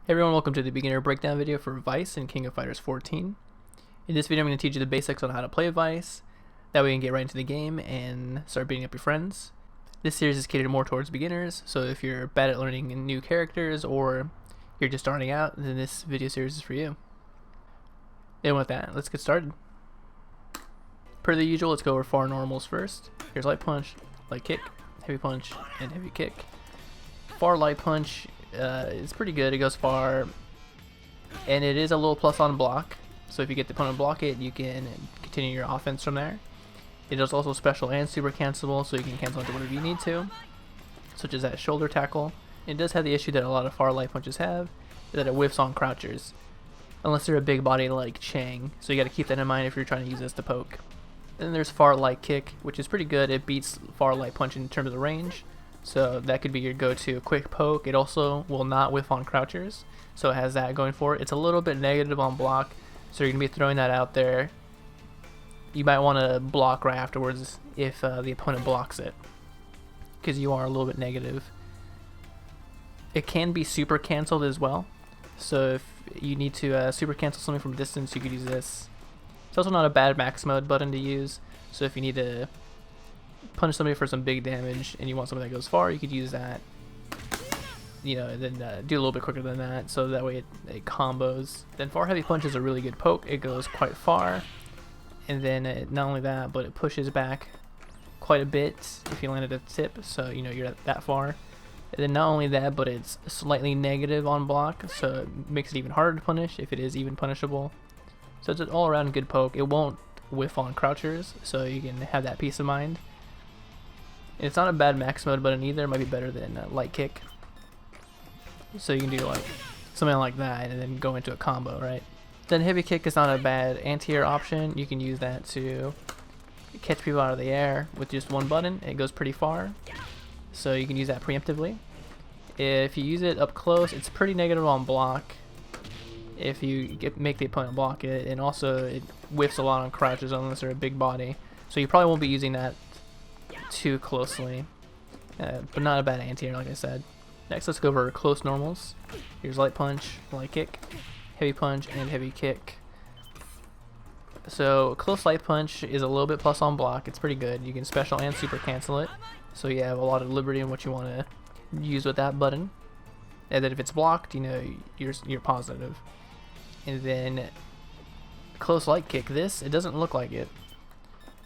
Hey everyone, welcome to the beginner breakdown video for Vice and King of Fighters 14. In this video I'm going to teach you the basics on how to play Vice. That way you can get right into the game and start beating up your friends. This series is catered more towards beginners, so if you're bad at learning new characters or you're just starting out, then this video series is for you. And with that, let's get started. Per the usual, let's go over far normals first. Here's light punch, light kick, heavy punch, and heavy kick. Far light punch is pretty good. It goes far, and it is a little plus on block, so if you get the opponent to block it, you can continue your offense from there. It is also special and super cancelable, so you can cancel into whatever you need to, such as that shoulder tackle. It does have the issue that a lot of far light punches have, that it whiffs on crouchers, unless they're a big body like Chang, so you got to keep that in mind if you're trying to use this to poke. Then there's far light kick, which is pretty good. It beats far light punch in terms of the range, so that could be your go-to quick poke. It also will not whiff on crouchers, so it has that going for it. It's a little bit negative on block, so you're going to be throwing that out there. You might want to block right afterwards if the opponent blocks it, because you are a little bit negative. It can be super cancelled as well, so if you need to super cancel something from distance, you could use this. It's also not a bad max mode button to use, so if you need to punish somebody for some big damage and you want something that goes far, you could use that, you know, and then do a little bit quicker than that, so that way it combos. Then far heavy punch is a really good poke. It goes quite far, and then not only that, but it pushes back quite a bit if you land at a tip, so you know you're that far. And then not only that, but it's slightly negative on block, so it makes it even harder to punish if it is even punishable. So it's an all around good poke. It won't whiff on crouchers, so you can have that peace of mind. It's not a bad max mode button either. It might be better than light kick. So you can do like something like that and then go into a combo, right? Then heavy kick is not a bad anti-air option. You can use that to catch people out of the air with just one button. It goes pretty far, so you can use that preemptively. If you use it up close, it's pretty negative on block if you make the opponent block it, and also it whiffs a lot on crouches unless they're a big body. So you probably won't be using that too closely, but not a bad anti-air like I said. Next, let's go over close normals. Here's light punch, light kick, heavy punch, and heavy kick. So close light punch is a little bit plus on block. It's pretty good. You can special and super cancel it, so you have a lot of liberty in what you want to use with that button. And then if it's blocked, you know you're positive. And then close light kick, it doesn't look like it.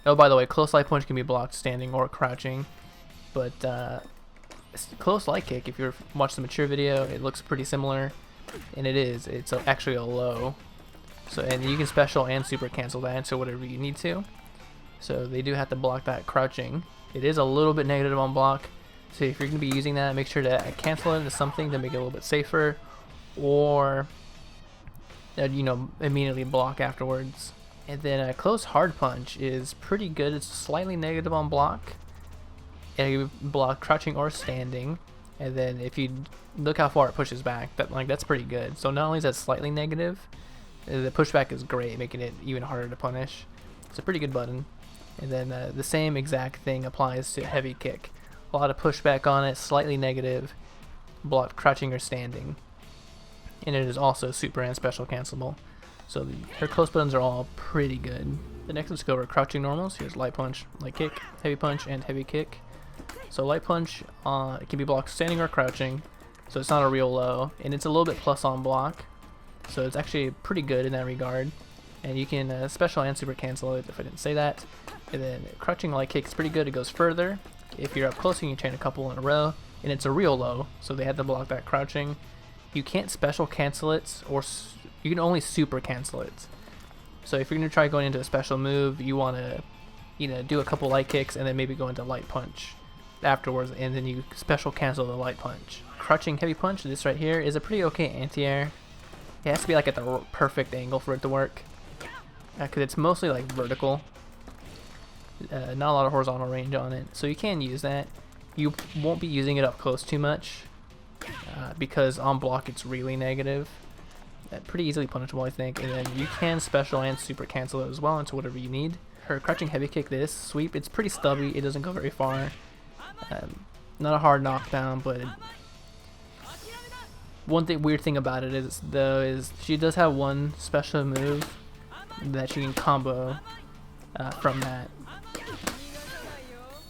Oh, by the way, close light punch can be blocked standing or crouching, but close light kick, if you watch the mature video, it looks pretty similar, and it's actually a low. So, and you can special and super cancel that into whatever you need to. So they do have to block that crouching. It is a little bit negative on block, so if you're going to be using that, make sure to cancel it into something to make it a little bit safer, or you know, immediately block afterwards. And then a close hard punch is pretty good. It's slightly negative on block, and you block crouching or standing. And then if you look how far it pushes back, that's pretty good. So not only is that slightly negative, the pushback is great, making it even harder to punish. It's a pretty good button. And then the same exact thing applies to heavy kick. A lot of pushback on it, slightly negative, block crouching or standing. And it is also super and special cancelable. So her close buttons are all pretty good. The next, let's go over crouching normals. Here's light punch, light kick, heavy punch, and heavy kick. So light punch, it can be blocked standing or crouching, so it's not a real low, and it's a little bit plus on block, so it's actually pretty good in that regard. And you can special and super cancel it if I didn't say that. And then crouching light kick is pretty good. It goes further. If you're up close, you can chain a couple in a row, and it's a real low, so they had to block that crouching. You can't special cancel it, or you can only super cancel it. So if you're going to try going into a special move, you want to, you know, do a couple light kicks and then maybe go into light punch afterwards, and then you special cancel the light punch. Crouching heavy punch, this right here, is a pretty okay anti-air. It has to be like at the perfect angle for it to work, because it's mostly like vertical. Not a lot of horizontal range on it, so you can use that. You won't be using it up close too much, because on block it's really negative. Pretty easily punishable, I think. And then you can special and super cancel it as well into whatever you need. Her crouching heavy kick, this sweep, it's pretty stubby. It doesn't go very far. Not a hard knockdown, but One weird thing about it is she does have one special move that she can combo from that.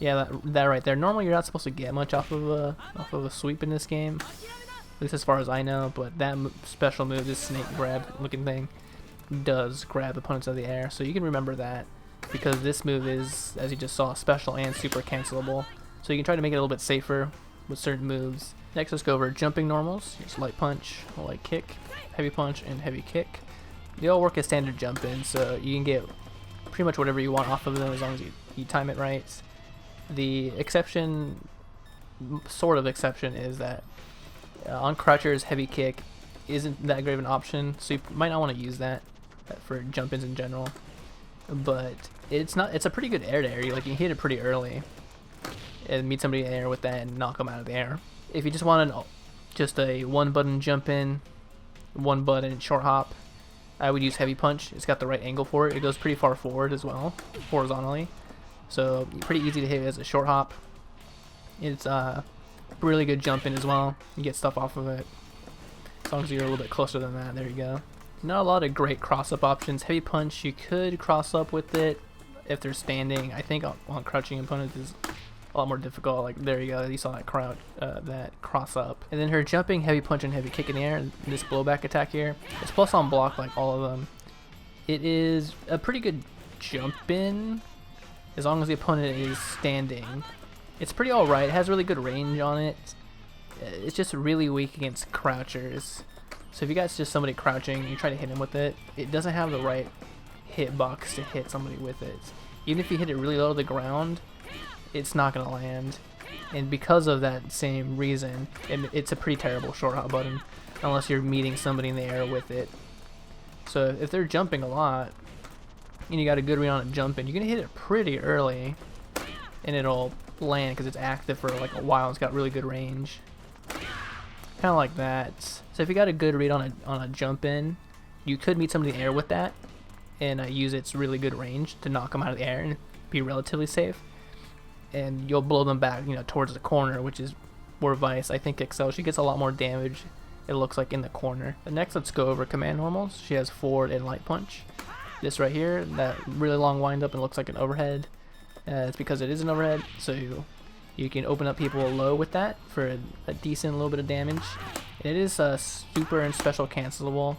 Yeah, that right there. Normally you're not supposed to get much off of a sweep in this game, at least as far as I know. But that special move, this snake grab looking thing, does grab opponents out of the air. So you can remember that, because this move is, as you just saw, special and super cancelable. So you can try to make it a little bit safer with certain moves. Next, let's go over jumping normals. It's light punch, light kick, heavy punch, and heavy kick. They all work as standard jump in, so you can get pretty much whatever you want off of them as long as you time it right. The exception, sort of exception, is that on crouchers, heavy kick isn't that great of an option, so you might not want to use that for jump ins in general. But it's a pretty good air to air. You can hit it pretty early and meet somebody in the air with that and knock them out of the air. If you just want just a one button jump in, one button short hop, I would use heavy punch. It's got the right angle for it. It goes pretty far forward as well, horizontally. So pretty easy to hit as a short hop. It's really good jump in as well. You get stuff off of it. As long as you're a little bit closer than that, there you go. Not a lot of great cross up options. Heavy punch, you could cross up with it if they're standing. I think on crouching opponents is a lot more difficult. Like there you go, you saw that that cross up. And then her jumping, heavy punch, and heavy kick in the air, and this blowback attack here, it's plus on block like all of them. It is a pretty good jump in as long as the opponent is standing. It's pretty alright. It has really good range on it. It's just really weak against crouchers. So if you got just somebody crouching and you try to hit him with it, it doesn't have the right hitbox to hit somebody with it. Even if you hit it really low to the ground, it's not going to land. And because of that same reason, it's a pretty terrible short hop button unless you're meeting somebody in the air with it. So if they're jumping a lot and you got a good read on a jump in, you can hit it pretty early and it'll land because it's active for like a while. It's got really good range, kind of like that. So if you got a good read on a jump in, you could meet somebody in the air with that and use its really good range to knock them out of the air and be relatively safe. And you'll blow them back, towards the corner, which is where Vice, I think, excels. She gets a lot more damage, it looks like, in the corner. But next, let's go over command normals. She has forward and light punch. This right here, that really long wind up and looks like an overhead. It's because it is an overhead, so you can open up people low with that for a decent little bit of damage. And it is super and special cancelable,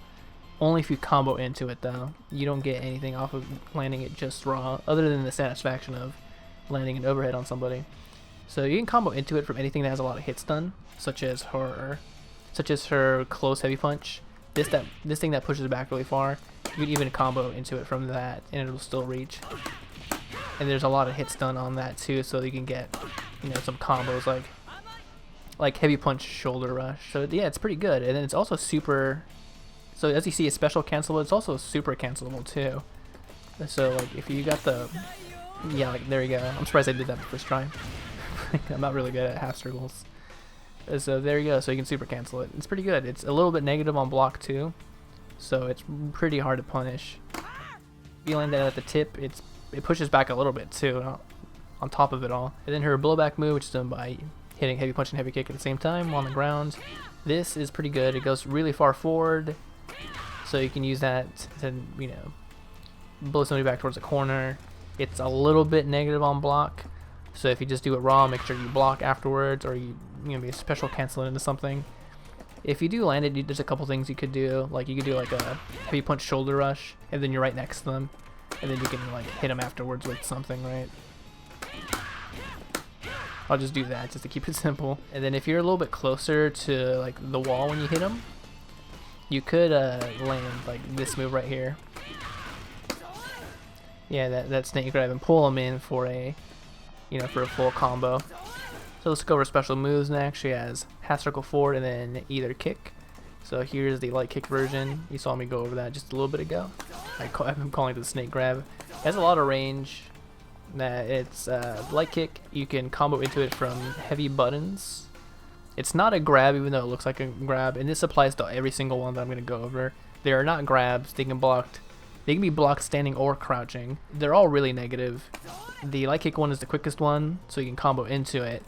only if you combo into it though. You don't get anything off of landing it just raw, other than the satisfaction of landing an overhead on somebody. So you can combo into it from anything that has a lot of hits done, such as her close heavy punch. This thing that pushes back really far, you can even combo into it from that and it'll still reach. And there's a lot of hits done on that too, so you can get some combos like heavy punch, shoulder rush. So yeah, it's pretty good. And then it's also super, so as you see, it's special cancelable, it's also super cancelable too. So like if you got the, yeah, like there you go. I'm surprised I did that the first try. I'm not really good at half circles. So there you go. So you can super cancel it. It's pretty good. It's a little bit negative on block too, so it's pretty hard to punish. If you land that at the tip, it pushes back a little bit too, on top of it all. And then her blowback move, which is done by hitting heavy punch and heavy kick at the same time on the ground. This is pretty good. It goes really far forward, so you can use that to blow somebody back towards the corner. It's a little bit negative on block, so if you just do it raw, make sure you block afterwards, or you be a special cancel it into something. If you do land it, there's a couple things you could do. Like you could do like a heavy punch shoulder rush, and then you're right next to them, and then you can like hit them afterwards with something, right? I'll just do that just to keep it simple. And then if you're a little bit closer to like the wall when you hit them, you could land like this move right here. Yeah, that snake grab and pull them in for a full combo. So let's go over special moves next. She has half circle forward and then either kick. So here's the light kick version. You saw me go over that just a little bit ago. I'm calling it the snake grab. It has a lot of range. It's light kick. You can combo into it from heavy buttons. It's not a grab, even though it looks like a grab, and this applies to every single one that I'm going to go over. They are not grabs. They can be blocked standing or crouching. They're all really negative. The light kick one is the quickest one, so you can combo into it.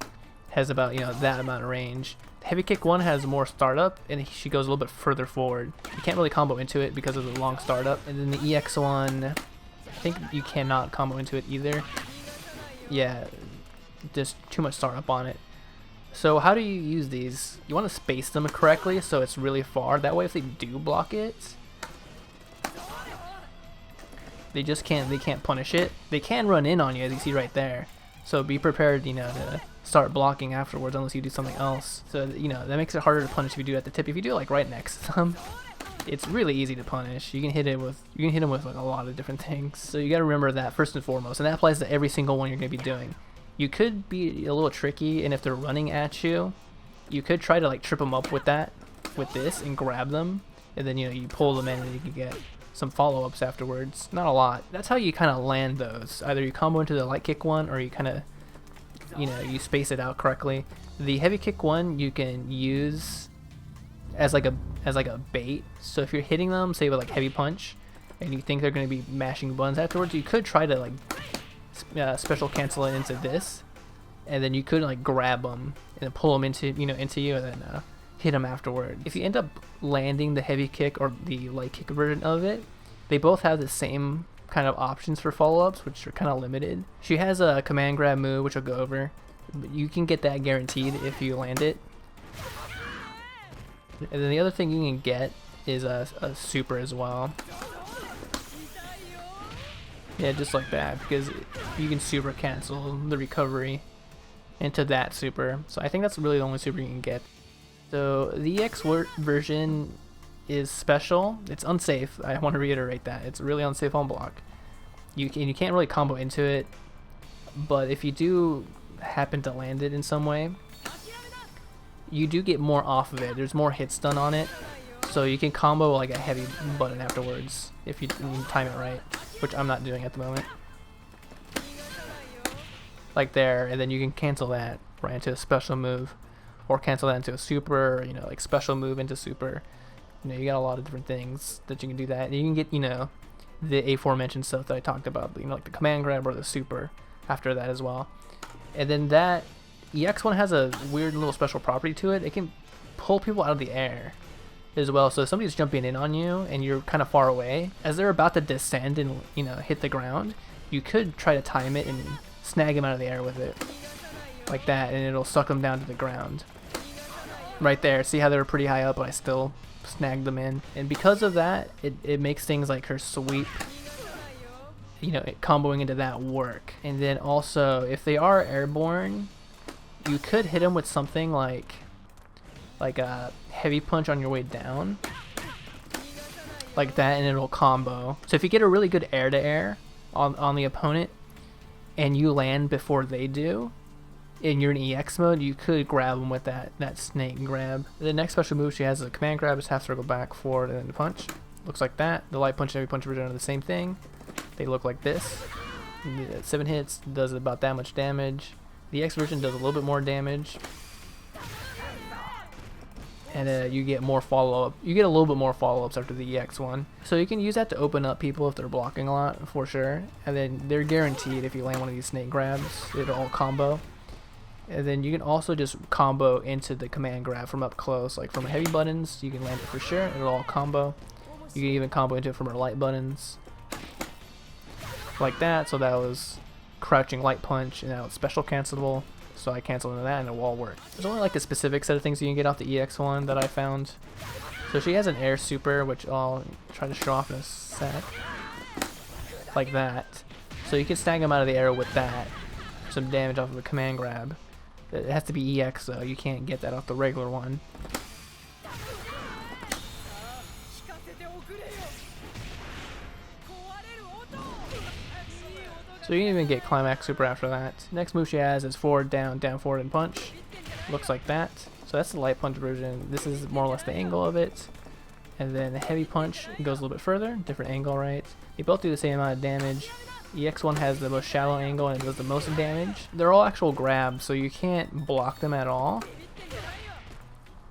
Has about that amount of range. Heavy Kick 1 has more startup, and she goes a little bit further forward. You can't really combo into it because of the long startup. And then the EX one, I think you cannot combo into it either. Yeah, just too much startup on it. So how do you use these? You want to space them correctly so it's really far. That way if they do block it, they can't punish it. They can run in on you, as you see right there. So be prepared, you know, to start blocking afterwards unless you do something else. So, you know, that makes it harder to punish if you do it at the tip. If you do it like right next to them, it's really easy to punish. You can hit them with like a lot of different things. So you got to remember that first and foremost, and that applies to every single one you're going to be doing. You could be a little tricky, and if they're running at you, you could try to like trip them up with this and grab them, and then, you know, you pull them in and you can get some follow-ups afterwards. Not a lot. That's how you kind of land those. Either you combo into the light kick one, or you kind of, you know, you space it out correctly. The heavy kick one you can use as like a bait. So if you're hitting them, say with like heavy punch, and you think they're going to be mashing buttons afterwards, you could try to like special cancel it into this, and then you could like grab them and then pull them into you, and then hit them afterward. If you end up landing the heavy kick or the light kick version of it, they both have the same kind of options for follow-ups, which are kind of limited. She has a command grab move, which I'll go over, but you can get that guaranteed if you land it. And then the other thing you can get is a super as well. Yeah, just like that, because you can super cancel the recovery into that super. So I think that's really the only super you can get. So the EX version is special. It's unsafe. I want to reiterate that. It's really unsafe on block. You can't really combo into it, but if you do happen to land it in some way, you do get more off of it. There's more hits done on it, so you can combo like a heavy button afterwards if you time it right, which I'm not doing at the moment. Like there, and then you can cancel that right into a special move, or cancel that into a super, or, you know, like special move into super. You know, you got a lot of different things that you can do that. And you can get, you know, the aforementioned stuff that I talked about, you know, like the command grab or the super after that as well. And then that EX one has a weird little special property to it. It can pull people out of the air as well. So if somebody's jumping in on you and you're kind of far away, as they're about to descend and, you know, hit the ground, you could try to time it and snag them out of the air with it. Like that, and it'll suck them down to the ground. Right there. See how they were pretty high up, but I still snagged them in. And because of that, it makes things like her sweep, you know, comboing into that work. And then also, if they are airborne, you could hit them with something like a heavy punch on your way down, like that, and it'll combo. So if you get a really good air-to-air on the opponent, and you land before they do, and you're in EX mode, you could grab them with that snake grab. The next special move she has is a command grab. It's half circle back, forward, and then the punch. Looks like that. The light punch and heavy punch version are the same thing. They look like this. 7 hits, does about that much damage. The X version does a little bit more damage. And you get more follow-up. You get a little bit more follow-ups after the EX one. So you can use that to open up people if they're blocking a lot, for sure. And then they're guaranteed if you land one of these snake grabs, it'll all combo. And then you can also just combo into the command grab from up close, like from heavy buttons, you can land it for sure, it'll all combo. You can even combo into it from her light buttons. Like that, so that was crouching light punch, and now it's special cancelable. So I cancel into that and it will all work. There's only like a specific set of things you can get off the EX one that I found. So she has an air super, which I'll try to show off in a sec. Like that. So you can snag them out of the air with that. Some damage off of a command grab. It has to be EX though, you can't get that off the regular one. So you can even get Climax super after that. Next move she has is forward, down, down, forward, and punch. Looks like that. So that's the light punch version. This is more or less the angle of it. And then the heavy punch goes a little bit further, different angle, right? They both do the same amount of damage. EX1 has the most shallow angle and it does the most damage. They're all actual grabs, so you can't block them at all.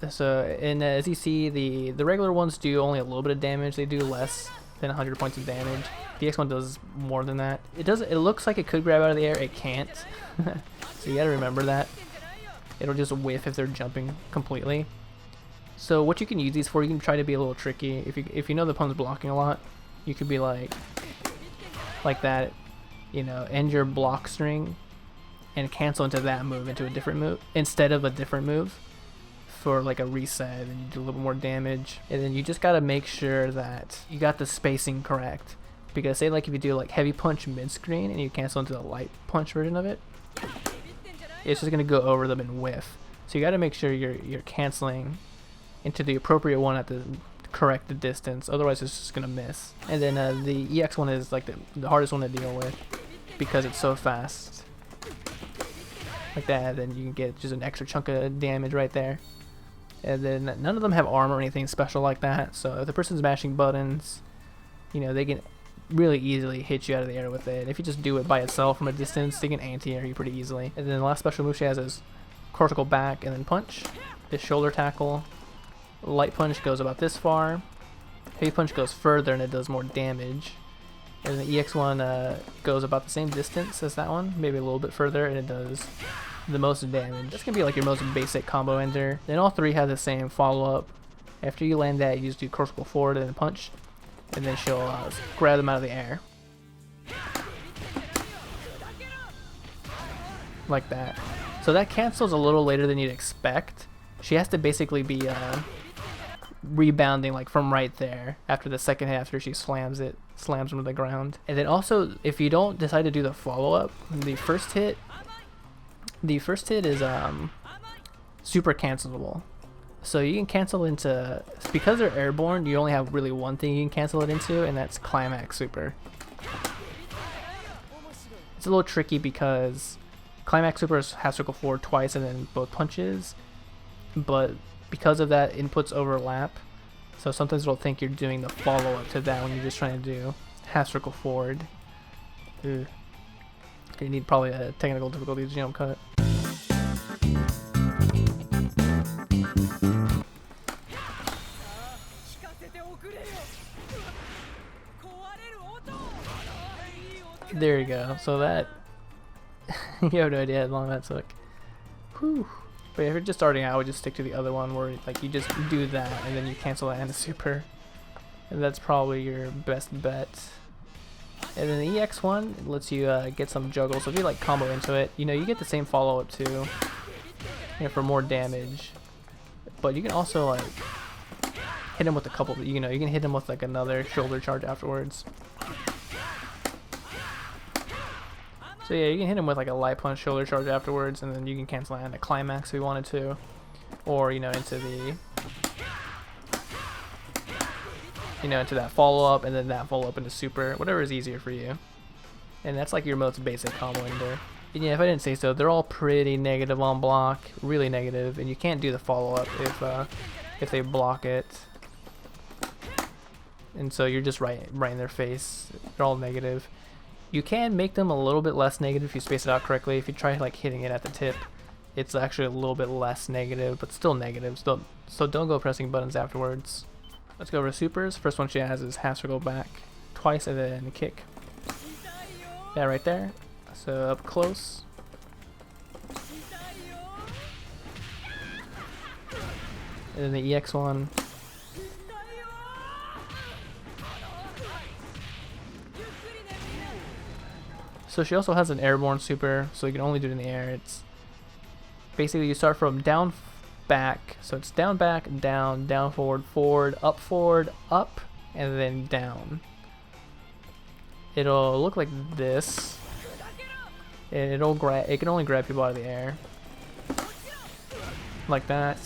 So, and as you see, the regular ones do only a little bit of damage. They do less than 100 points of damage. The X1 does more than that. It looks like it could grab out of the air. It can't. So you gotta remember that. It'll just whiff if they're jumping completely. So what you can use these for, you can try to be a little tricky. If you know the opponent's blocking a lot, you could be like that, you know, end your block string and cancel into that move into a different move instead of a different move for like a reset, and you do a little more damage. And then you just gotta make sure that you got the spacing correct, because say like if you do like heavy punch mid screen and you cancel into the light punch version of it, it's just gonna go over them and whiff. So you gotta make sure you're canceling into the appropriate one at the correct distance, otherwise it's just gonna miss. And then the EX one is like the hardest one to deal with because it's so fast. Like that, then you can get just an extra chunk of damage right there. And then none of them have armor or anything special like that, so if the person's mashing buttons, you know, they can really easily hit you out of the air with it. If you just do it by itself from a distance, they can anti-air you pretty easily. And then the last special move she has is cortical back and then punch. This shoulder tackle. Light punch goes about this far. Heavy punch goes further and it does more damage. And the EX1 goes about the same distance as that one, maybe a little bit further, and it does the most damage. That's gonna be like your most basic combo ender. Then all three have the same follow-up. After you land that, you just do cortical forward and then punch, and then she'll grab them out of the air. Like that. So that cancels a little later than you'd expect. She has to basically be rebounding like from right there after the second hit, after she slams them to the ground. And then also, if you don't decide to do the follow-up, the first hit is super cancelable. So you can cancel into, because they're airborne, you only have really one thing you can cancel it into, and that's Climax Super. It's a little tricky because Climax Super has circle forward twice and then both punches, but because of that, inputs overlap, so sometimes it'll think you're doing the follow-up to that when you're just trying to do half circle forward. Ooh. You need probably a technical difficulties jump cut. There you go. So that you have no idea how long that took. Whew. But if you're just starting out, I would just stick to the other one where like you just do that and then you cancel that into super, and that's probably your best bet. And then the EX one lets you get some juggle. So if you like combo into it, you know, you get the same follow up too, you know, for more damage. But you can also like hit him with a couple. You know, you can hit him with like another shoulder charge afterwards. So yeah, you can hit him with like a light punch shoulder charge afterwards, and then you can cancel out into Climax if you wanted to, or you know, into the, you know, into that follow up, and then that follow up into super, whatever is easier for you. And that's like your most basic combo ender. And yeah, if I didn't say so, they're all pretty negative on block, really negative, and you can't do the follow up if they block it. And so you're just right in their face. They're all negative. You can make them a little bit less negative if you space it out correctly. If you try like hitting it at the tip, it's actually a little bit less negative, but still negative. So don't go pressing buttons afterwards. Let's go over to supers. First one she has is half circle back twice and then kick. Yeah, right there. So up close. And then the EX one. So she also has an airborne super, so you can only do it in the air. It's basically you start from down, back, so it's down, back, down, down, forward, forward, up, and then down. It'll look like this, and it can only grab people out of the air, like that.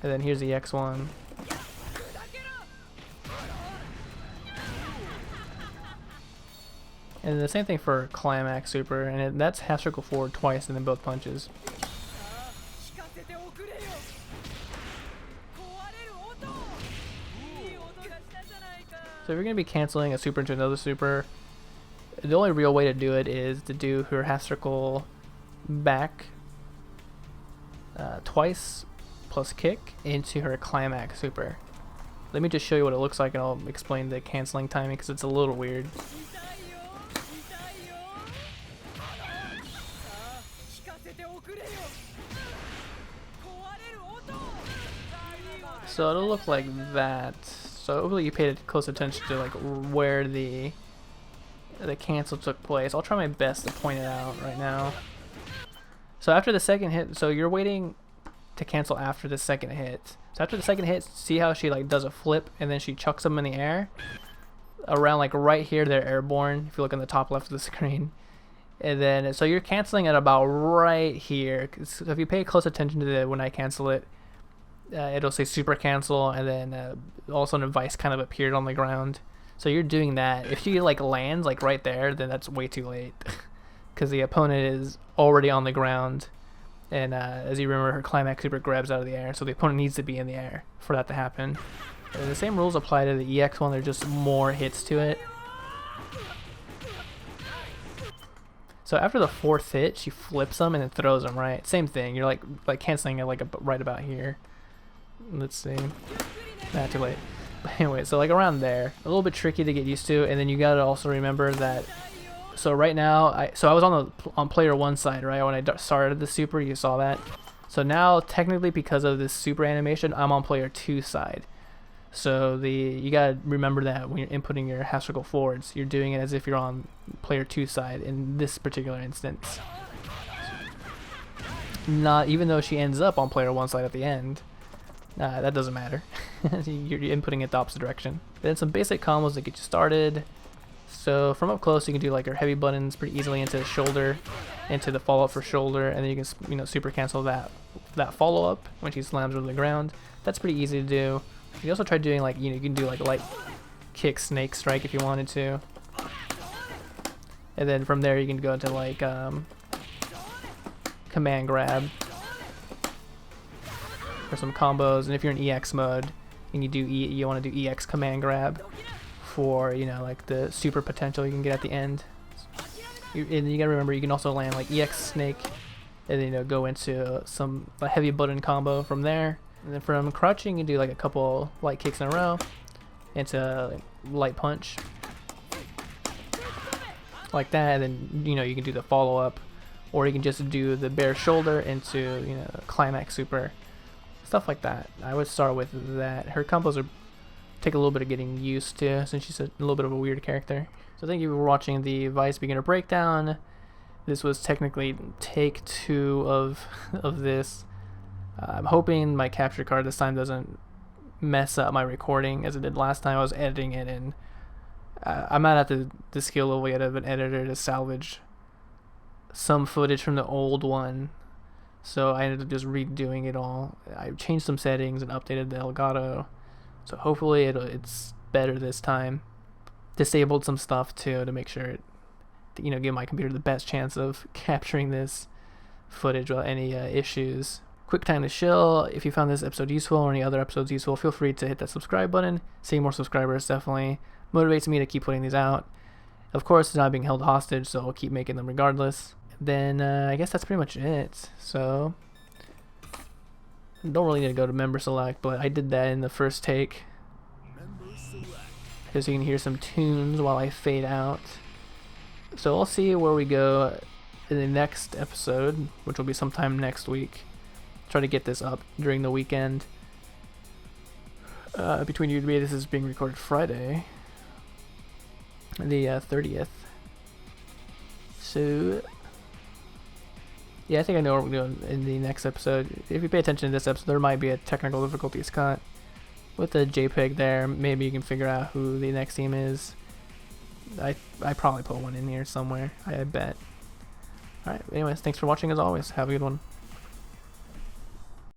And then here's the X one. And the same thing for Climax Super, and that's half circle forward twice and then both punches. So if you're going to be canceling a super into another super, the only real way to do it is to do her half circle back twice plus kick into her Climax Super. Let me just show you what it looks like and I'll explain the canceling timing because it's a little weird. So it'll look like that. So hopefully you paid close attention to like where the cancel took place. I'll try my best to point it out right now. So after the second hit, so you're waiting to cancel after the second hit. So after the second hit, see how she like does a flip and then she chucks them in the air? Around like right here, they're airborne, if you look on the top left of the screen. And then, so you're canceling at about right here. So if you pay close attention to when I cancel it, it'll say super cancel, and then also an advice kind of appeared on the ground. So you're doing that. If she like lands like right there, then that's way too late. Because the opponent is already on the ground. And as you remember, her Climax super grabs out of the air, so the opponent needs to be in the air for that to happen. And the same rules apply to the EX one, there's just more hits to it. So after the fourth hit, she flips them and then throws them, right? Same thing, you're like canceling it like right about here. Let's see. Nah, too late. But anyway, so like around there, a little bit tricky to get used to, and then you gotta also remember that. So right now, I was on player 1 side, right? When I started the super, you saw that. So now, technically, because of this super animation, I'm on player 2 side. So you gotta remember that when you're inputting your half circle forwards, you're doing it as if you're on player 2 side in this particular instance. Not even though she ends up on player 1 side at the end. That doesn't matter. You're inputting it the opposite direction. Then some basic combos that get you started. So from up close, you can do like your heavy buttons pretty easily into the shoulder, into the follow up for shoulder, and then you can super cancel that follow up when she slams her to the ground. That's pretty easy to do. You can also try doing like you can do like light kick, snake strike if you wanted to, and then from there you can go into like command grab for some combos. And if you're in EX mode and you want to do EX command grab for like the super potential you can get at the end. And you gotta remember you can also land like EX snake and then go into a heavy button combo from there. And then from crouching you can do like a couple light kicks in a row into like, light punch like that, and then you can do the follow up, or you can just do the bare shoulder into Climax super, stuff like that. I would start with that. Her combos take a little bit of getting used to since she's a little bit of a weird character. So thank you for watching the Vice beginner breakdown. This was technically take 2 of this. I'm hoping my capture card this time doesn't mess up my recording as it did last time. I was editing it, and I'm not at the skill level yet of an editor to salvage some footage from the old one. So I ended up just redoing it all. I changed some settings and updated the Elgato. So hopefully it's better this time. Disabled some stuff too to make sure it, give my computer the best chance of capturing this footage without any issues. Quick time to chill. If you found this episode useful or any other episodes useful, feel free to hit that subscribe button. Seeing more subscribers definitely motivates me to keep putting these out. Of course, it's not being held hostage, so I'll keep making them regardless. Then I guess that's pretty much it. So don't really need to go to member select, but I did that in the first take, because you can hear some tunes while I fade out. So I'll see where we go in the next episode, which will be sometime next week. Try to get this up during the weekend. Between you and me, this is being recorded Friday, the 30th. So yeah, I think I know what we're doing in the next episode. If you pay attention to this episode, there might be a technical difficulties cut with the JPEG there. Maybe you can figure out who the next team is. I probably put one in here somewhere, I bet. Alright, anyways, thanks for watching as always. Have a good one.